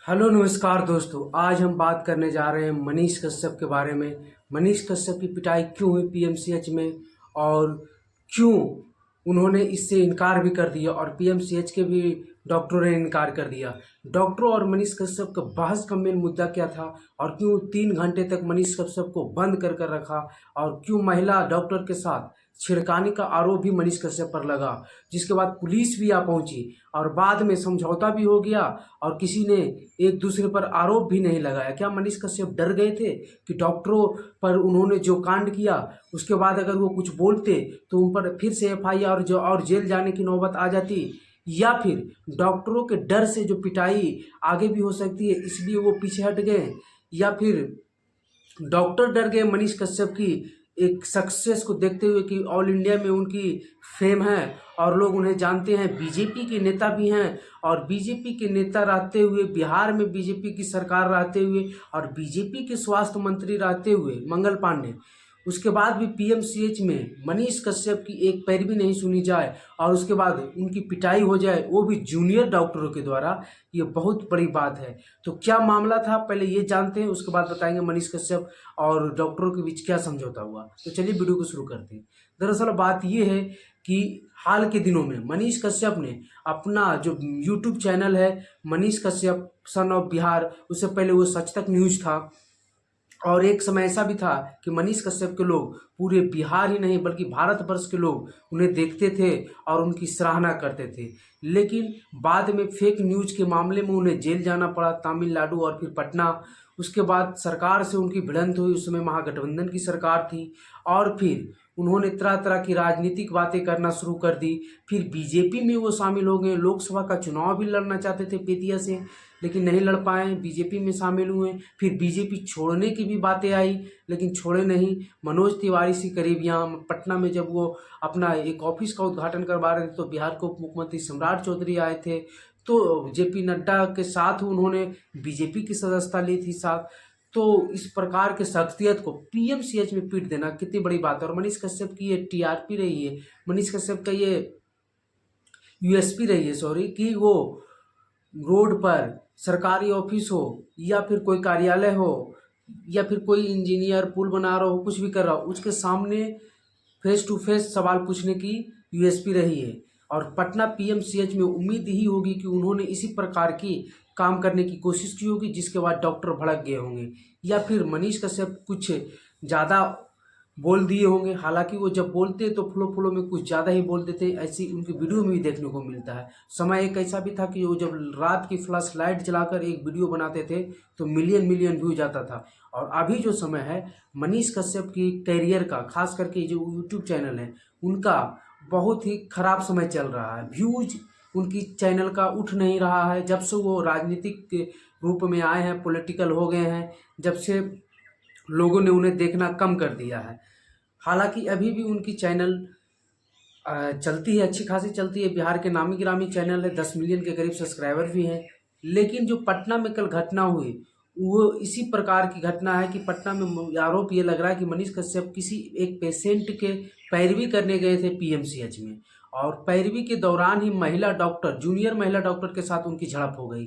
Hello नमस्कार दोस्तों। आज हम बात करने जा रहे हैं मनीष कश्यप के बारे में। मनीष कश्यप की पिटाई क्यों हुई पीएमसीएच में और क्यों उन्होंने इससे इनकार भी कर दिया और पीएमसीएच के भी डॉक्टरों ने इनकार कर दिया। डॉक्टरों और मनीष कश्यप का बहस का मेन मुद्दा क्या था और क्यों 3 घंटे तक मनीष कश्यप को बंद कर रखा और क्यों महिला डॉक्टर के साथ छिड़काने का आरोप भी मनीष कश्यप पर लगा, जिसके बाद पुलिस भी आ पहुंची और बाद में समझौता भी हो गया और किसी ने एक दूसरे पर आरोप भी नहीं लगाया। क्या मनीष कश्यप डर गए थे कि डॉक्टरों पर उन्होंने जो कांड किया उसके बाद अगर वो कुछ बोलते तो उन पर फिर से एफआईआर और जेल जाने की नौबत आ जाती, या फिर डॉक्टरों के डर से जो पिटाई आगे भी हो सकती है इसलिए वो पीछे हट गए, या फिर डॉक्टर डर गए मनीष कश्यप की एक सक्सेस को देखते हुए कि ऑल इंडिया में उनकी फेम है और लोग उन्हें जानते हैं, बीजेपी के नेता भी हैं और बीजेपी के नेता रहते हुए बिहार में बीजेपी की सरकार रहते हुए और बीजेपी के स्वास्थ्य मंत्री रहते हुए मंगल पांडे, उसके बाद भी पीएमसीएच में मनीष कश्यप की एक पैरवी नहीं सुनी जाए और उसके बाद उनकी पिटाई हो जाए वो भी जूनियर डॉक्टरों के द्वारा, ये बहुत बड़ी बात है। तो क्या मामला था पहले ये जानते हैं, उसके बाद बताएंगे मनीष कश्यप और डॉक्टरों के बीच क्या समझौता हुआ। तो चलिए वीडियो को शुरू करते हैं। दरअसल बात ये है कि हाल के दिनों में मनीष कश्यप ने अपना जो यूट्यूब चैनल है मनीष कश्यप सन ऑफ बिहार, उससे पहले वो सच तक न्यूज था और एक समय ऐसा भी था कि मनीष कश्यप के लोग पूरे बिहार ही नहीं बल्कि भारत वर्ष के लोग उन्हें देखते थे और उनकी सराहना करते थे, लेकिन बाद में फेक न्यूज के मामले में उन्हें जेल जाना पड़ा, तमिलनाडु और फिर पटना। उसके बाद सरकार से उनकी भिड़ंत हुई, उस समय महागठबंधन की सरकार थी और फिर उन्होंने तरह तरह की राजनीतिक बातें करना शुरू कर दी। फिर बीजेपी में वो शामिल हो गए, लोकसभा का चुनाव भी लड़ना चाहते थे पेतिया से लेकिन नहीं लड़ पाए, बीजेपी में शामिल हुए। फिर बीजेपी छोड़ने की भी बातें आई लेकिन छोड़े नहीं। मनोज तिवारी से करीब यहाँ पटना में जब वो अपना एक ऑफिस का उद्घाटन करवा रहे थे तो बिहार के उप मुख्यमंत्री सम्राट चौधरी आए थे, तो जेपी नड्डा के साथ उन्होंने बीजेपी की सदस्यता ली थी साथ। तो इस प्रकार के शख्सियत को पीएमसीएच में पीट देना कितनी बड़ी बात है और मनीष कश्यप की ये टीआरपी रही है, मनीष कश्यप का ये यूएसपी रही है, सॉरी, कि वो रोड पर सरकारी ऑफिस हो या फिर कोई कार्यालय हो या फिर कोई इंजीनियर पुल बना रहा हो, कुछ भी कर रहा हो, उसके सामने फेस टू फेस सवाल पूछने की यूएसपी रही है। और पटना पीएमसीएच में उम्मीद ही होगी कि उन्होंने इसी प्रकार की काम करने की कोशिश की होगी जिसके बाद डॉक्टर भड़क गए होंगे या फिर मनीष कश्यप कुछ ज़्यादा बोल दिए होंगे। हालांकि वो जब बोलते तो फ्लो फ्लो में कुछ ज़्यादा ही बोल देते, ऐसी उनकी वीडियो में भी देखने को मिलता है। समय एक ऐसा भी था कि वो जब रात की फ्लैश लाइट जलाकर एक वीडियो बनाते थे तो मिलियन मिलियन व्यू जाता था। और अभी जो समय है मनीष कश्यप की कैरियर का, खास करके जो यूट्यूब चैनल है उनका बहुत ही खराब समय चल रहा है। व्यूज उनकी चैनल का उठ नहीं रहा है जब से वो राजनीतिक के रूप में आए हैं, पॉलिटिकल हो गए हैं, जब से लोगों ने उन्हें देखना कम कर दिया है। हालांकि अभी भी उनकी चैनल चलती है, अच्छी खासी चलती है, बिहार के नामी गिरामी चैनल है, 10 मिलियन के करीब सब्सक्राइबर भी हैं। लेकिन जो पटना में कल घटना हुई वो इसी प्रकार की घटना है कि पटना में आरोप ये लग रहा है कि मनीष कश्यप किसी एक पेशेंट के पैरवी करने गए थे पीएमसीएच में और पैरवी के दौरान ही महिला डॉक्टर, जूनियर महिला डॉक्टर के साथ उनकी झड़प हो गई।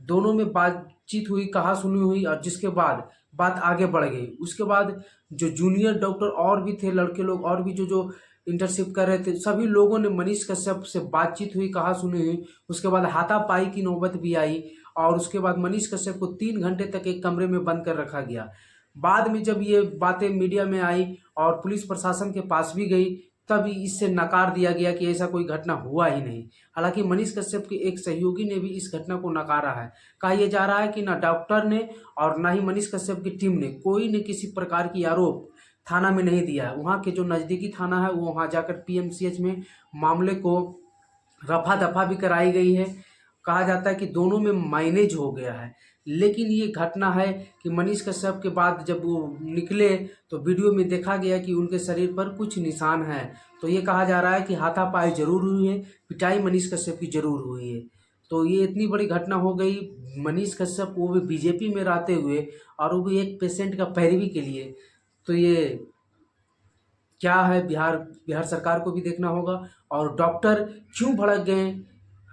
दोनों में बातचीत हुई, कहा सुनी हुई और जिसके बाद बात आगे बढ़ गई। उसके बाद जो जूनियर डॉक्टर और भी थे, लड़के लोग और भी जो जो इंटर्नशिप कर रहे थे, सभी लोगों ने मनीष कश्यप से बातचीत हुई, कहा सुनी हुई। उसके बाद हाथापाई की नौबत भी आई और उसके बाद मनीष कश्यप को 3 घंटे तक एक कमरे में बंद कर रखा गया। बाद में जब ये बातें मीडिया में आई और पुलिस प्रशासन के पास भी गई तब इससे नकार दिया गया कि ऐसा कोई घटना हुआ ही नहीं। हालांकि मनीष कश्यप के एक सहयोगी ने भी इस घटना को नकारा है। कहा यह जा रहा है कि ना डॉक्टर ने और ना ही मनीष कश्यप की टीम ने कोई ने किसी प्रकार की आरोप थाना में नहीं दिया है। वहाँ के जो नज़दीकी थाना है वो वहाँ जाकर पीएमसीएच में मामले को रफा दफा भी कराई गई है। कहा जाता है कि दोनों में माइनेज हो गया है। लेकिन ये घटना है कि मनीष कश्यप के बाद जब वो निकले तो वीडियो में देखा गया कि उनके शरीर पर कुछ निशान हैं। तो ये कहा जा रहा है कि हाथापाई जरूर हुई है, पिटाई मनीष कश्यप की जरूर हुई है। तो ये इतनी बड़ी घटना हो गई, मनीष कश्यप वो भी बीजेपी में रहते हुए और वो भी एक पेशेंट का पैरवी के लिए। तो ये क्या है, बिहार बिहार सरकार को भी देखना होगा और डॉक्टर क्यों भड़क गए।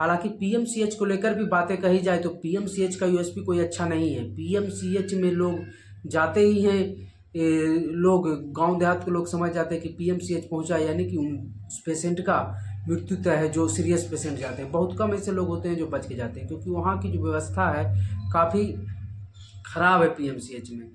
हालांकि पीएमसीएच को लेकर भी बातें कही जाए तो पीएमसीएच का यूएसपी कोई अच्छा नहीं है। पीएमसीएच में लोग जाते ही हैं, लोग गांव देहात के लोग समझ जाते हैं कि पीएमसीएच पहुंचा यानी कि उस पेशेंट का मृत्यु तय है। जो सीरियस पेशेंट जाते हैं, बहुत कम ऐसे लोग होते हैं जो बच के जाते हैं, क्योंकि वहाँ की जो व्यवस्था है काफ़ी खराब है। पीएमसीएच में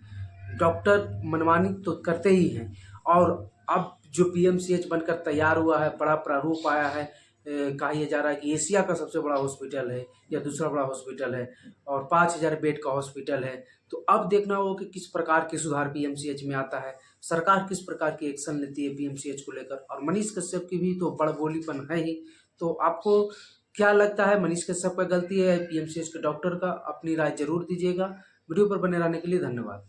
डॉक्टर मनमानी तो करते ही हैं। और अब जो पीएमसीएच बनकर तैयार हुआ है, बड़ा प्रारूप आया है, कहा यह जा रहा है कि एशिया का सबसे बड़ा हॉस्पिटल है या दूसरा बड़ा हॉस्पिटल है और 5,000 बेड का हॉस्पिटल है। तो अब देखना होगा कि किस प्रकार के सुधार पीएमसीएच में आता है, सरकार किस प्रकार की एक्शन लेती है पीएमसीएच को लेकर। और मनीष कश्यप की भी तो बड़बोलीपन है ही। तो आपको क्या लगता है, मनीष कश्यप का गलती है पीएमसीएच के डॉक्टर का? अपनी राय जरूर दीजिएगा। वीडियो पर बने रहने के लिए धन्यवाद।